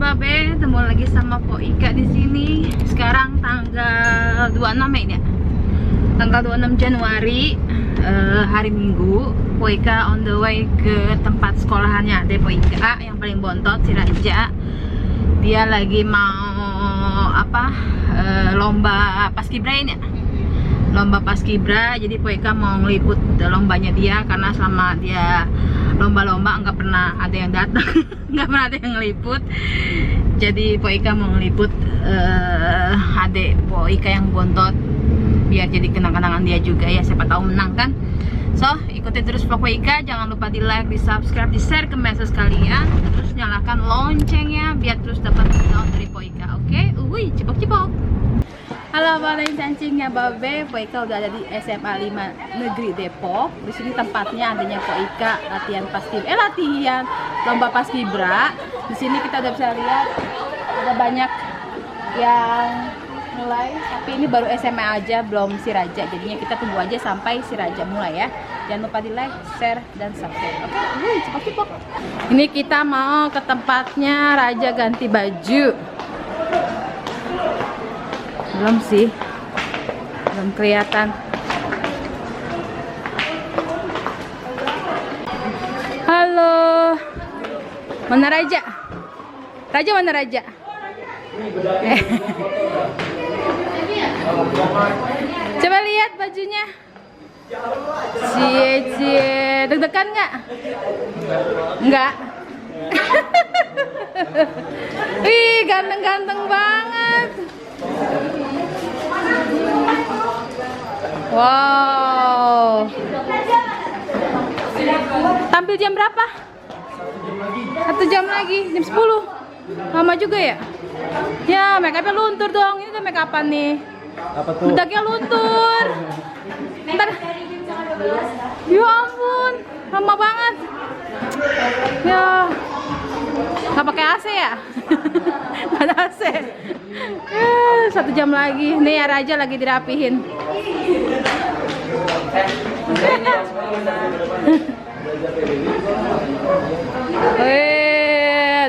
Babe, ketemu lagi sama Po Ika di sini. Sekarang tanggal 26 Mei ya. Tanggal 26 Januari, hari Minggu. Po Ika on the way ke tempat sekolahannya Ade Po Ika yang paling bontot, si Raja. Dia lagi mau lomba paskibra ini ya. Lomba paskibra, jadi Po Ika mau ngeliput lombanya dia karena selama dia lomba-lomba nggak pernah ada yang datang, nggak pernah ada yang ngeliput. Jadi Po Ika mau ngeliput adik Po Ika yang bontot biar jadi kenang-kenangan dia juga ya, siapa tahu menang kan. So ikuti terus vlog Po Ika, jangan lupa di like, di subscribe, di share ke medsos kalian, terus nyalakan loncengnya biar terus dapat notifikasi dari Po Ika. Oke, cipok-cipok. Halo Balain cancingnya Babe, Po Ika udah ada di SMA 5 Negeri Depok. Di sini tempatnya adanya Po Ika latihan lomba paskibra. Di sini kita udah bisa lihat ada banyak yang mulai, tapi ini baru SMA aja, belum si Raja. Jadinya kita tunggu aja sampai si Raja mulai ya. Jangan lupa di like, share, dan subscribe. Oke, cepok-cepok. Ini kita mau ke tempatnya Raja ganti baju. Belum sih, belum kelihatan. Halo, mana Raja? Raja mana Raja? Coba lihat bajunya. Cie, deg-degan nggak? Nggak. Wih, ganteng-ganteng banget. Wow. Tampil jam berapa? 1 jam lagi, jam 10. Lama juga ya? Ya, make upnya luntur dong. Ini tuh make upan nih. Apa tuh? Bedaknya luntur. Ntar. Ya ampun, lama banget. Ya. Nggak pakai AC ya? Nggak ada AC. 1 jam lagi. Nih ya, Raja lagi dirapihin.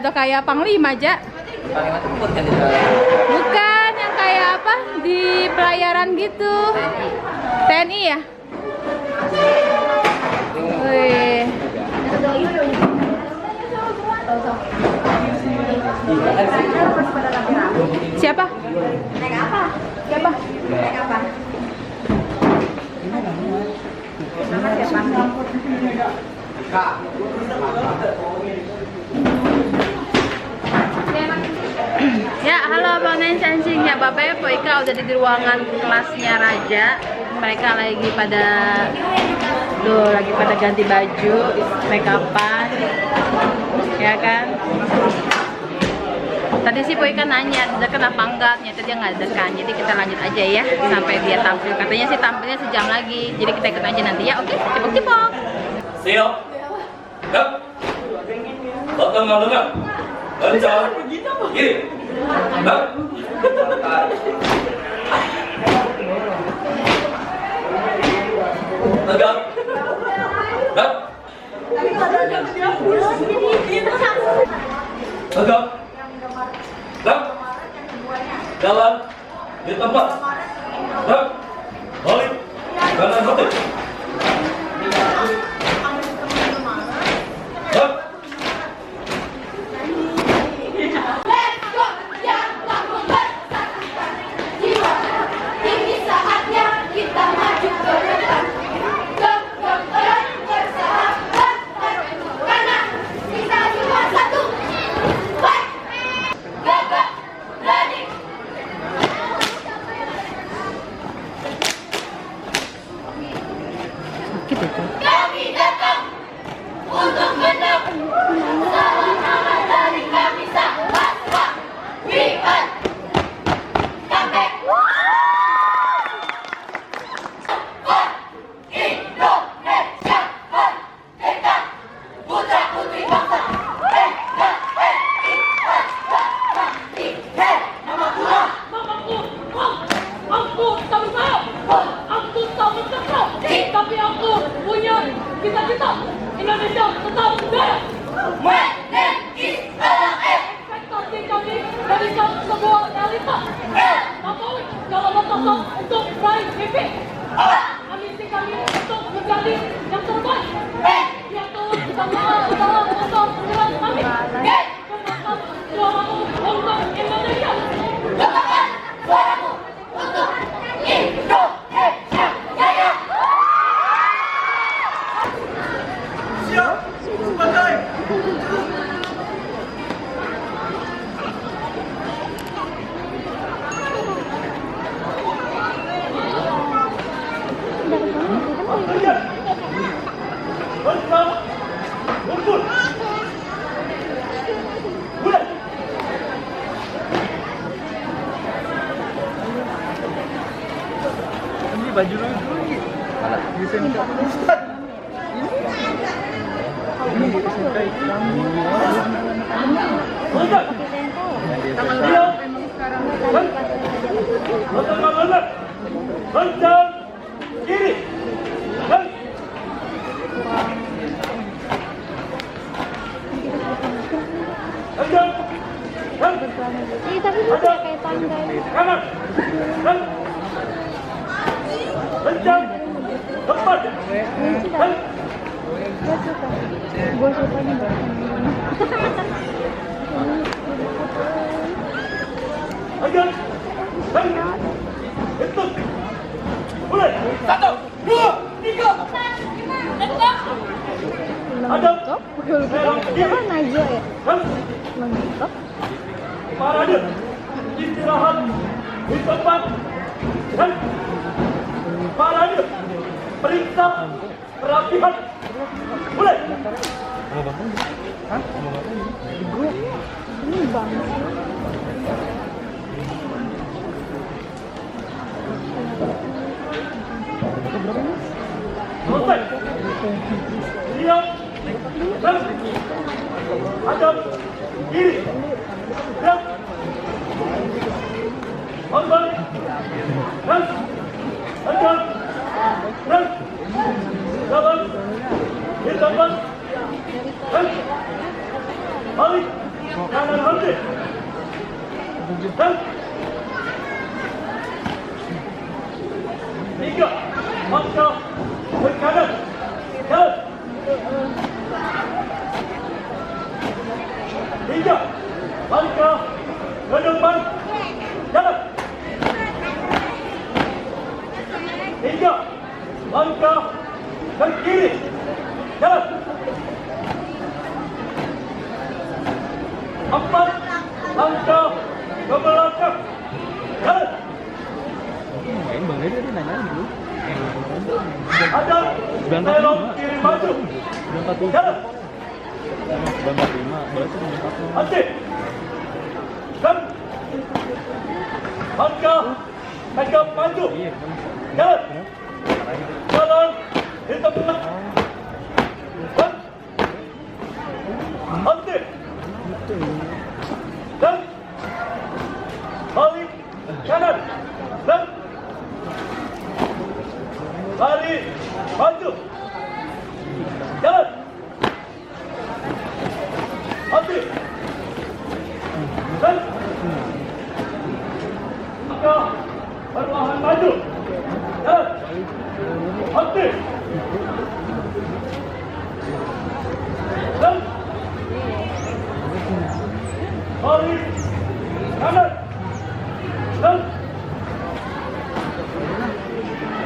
Udah kayak panglima aja. Bukan yang kayak apa di pelayaran gitu. TNI ya. Wih. Siapa? Naik apa? Siapa? Naik apa? Nama siapa? Ya, halo Bang Cancing ya Bapak, Po Ika udah di ruangan kelasnya Raja. Mereka lagi pada ganti baju, make upan, ya kan? Tadi sih Po Ika nanya, ada kenapa enggak? Ternyata dia nggak ada kan. Jadi kita lanjut aja ya sampai dia tampil. Katanya sih tampilnya sejam lagi. Jadi kita ikut aja nanti ya. Oke, cepok-cepok. Siap. Gap. Potong nggak? Lancar. Gini. Gap. Tegak. Gap. Tegak. Gap. Jalan di tempat. Gap. Balik. Kanan hati. Gap. Kami datang untuk menang. Salam hangat dari kami semua. We are comeback. Indonesia merdeka, putra putri bangsa. Nama Tuhan. Aku tak bisa. Aku tak bisa. Tapi aku punya cita-cita Indonesia tetap jaya. When is Misi kami untuk menjadi yang terbaik, yaitu usaha untuk menyerang kami. Gunakan suaramu untuk Indonesia. Gunakan suaramu untuk Indonesia. Jaya! Siap sebagai ini baju lu lagi. Di SMK Ustaz. Ini di SMK Islam. Ustaz. Tangan dia. Kencang kiri. Kencang. Iya, tapi bisa kayak tangga. Kanan. Kencang. Tepat. Gue suka juga. Kencang. Itu. Mulai. 1, 2, 3. Ada. Kan aja ya. Mantap. Parade. Istirahat di tempat. Dan parade. Periksa perapihan. Mulai. Ini bang. Selesai. Diam. Dan hadap kiri. Dan korban. Dan hadap. Dan jalan di tempat. Dan balik kanan henti. Dan 3 langkah ke kanan. Jalan. 3 langkah ke depan. Jalan. 3 langkah ke kiri. Jalan. 4 langkah ke belakang. Jalan. Ada belok kiri maju. Jalan. Henti. Dan langkah tegap maju. Jalan. Jalan di tempat. Dan henti. Dan balik kanan. Dan lari maju. Jalan. Henti. Dan langkah perlahan maju. Jalan. Henti. Dan lari kanan. Dan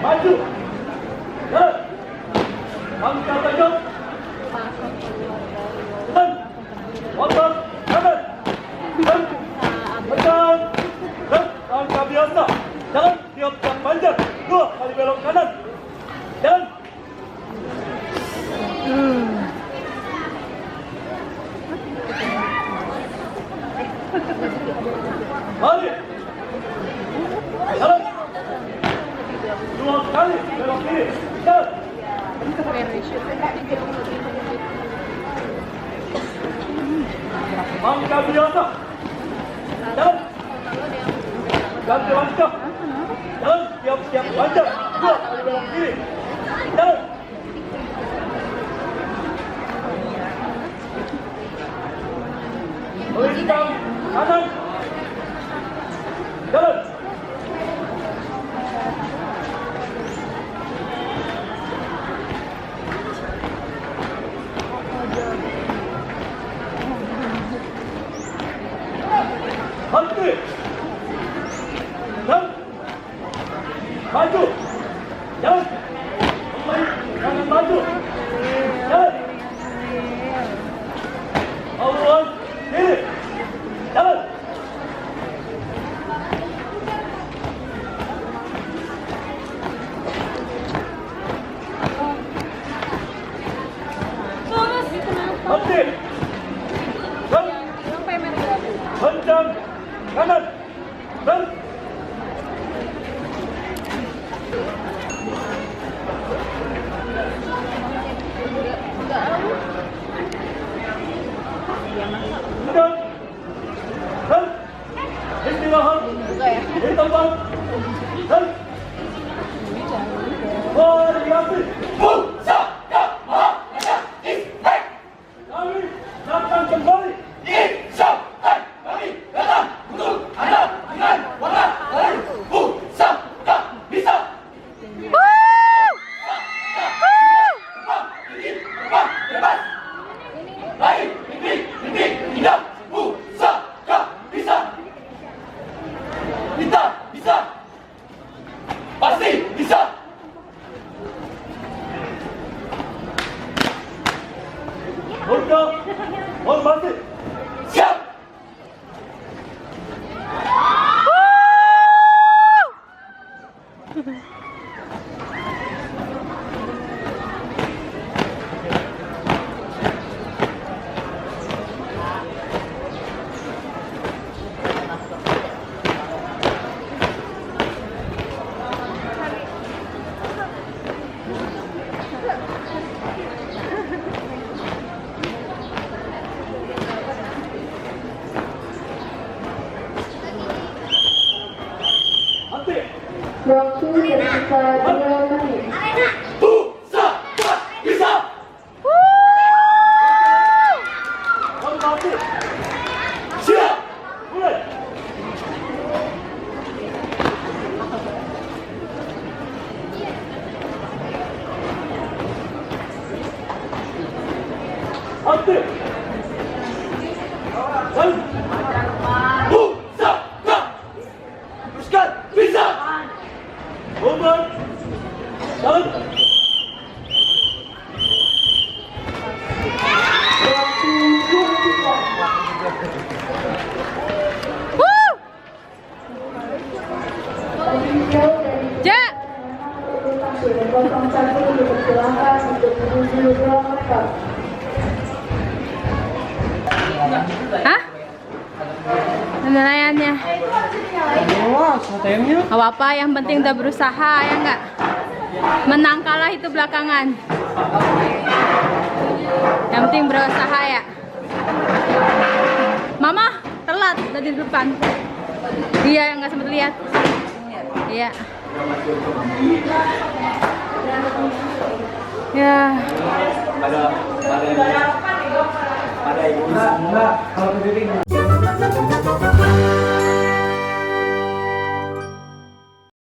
maju. Jalan. Langkah tegap. Dan otot kanan. Dan tekan. Dan langkah biasa. Jalan tiap-tiap panjang. 2 kali belok kanan. Jalan. Balik. Jalan. 2 kali belok kiri. Jalan. Langkah biasa. Jalan. Ganti langkah. Jalan tiap-tiap panjang. 2 kali belok kiri. Jalan. Melintang kanan. Jalan. Pasti. Dan. Kencang. Kanan. Dan. Dan. Dan. Istirahat. Di tempat. Dan. Variasi. Pusaka Maha Istek. Kami akan kembali. Insyaallah kami datang untuk Anda dengan warna baru. Pusaka bisa. Bebas. Lahir, mimpi, indah. Pusaka bisa. Kita bisa. Pasti bisa. Untuk hormati. Siap. Hati. Waktu tersisa 2 menit. Pusaka bisa. Hormati. Siap. Mulai. Hati. Dan. Pusaka. Teruskan. Bisa. Hormat. Dan. Waktu tersisa. Ofisial dari Ja. urutan 01 dipersilakan untuk menuju ruang makam. Hah? Penilaiannya. Gak apa-apa, yang penting udah berusaha ya nggak? Menang kalah itu belakangan. Yang penting berusaha ya. Mama telat udah di depan. Dia yang nggak sempat lihat. Iya. Ya. Pada ibu. Kalau berdiri.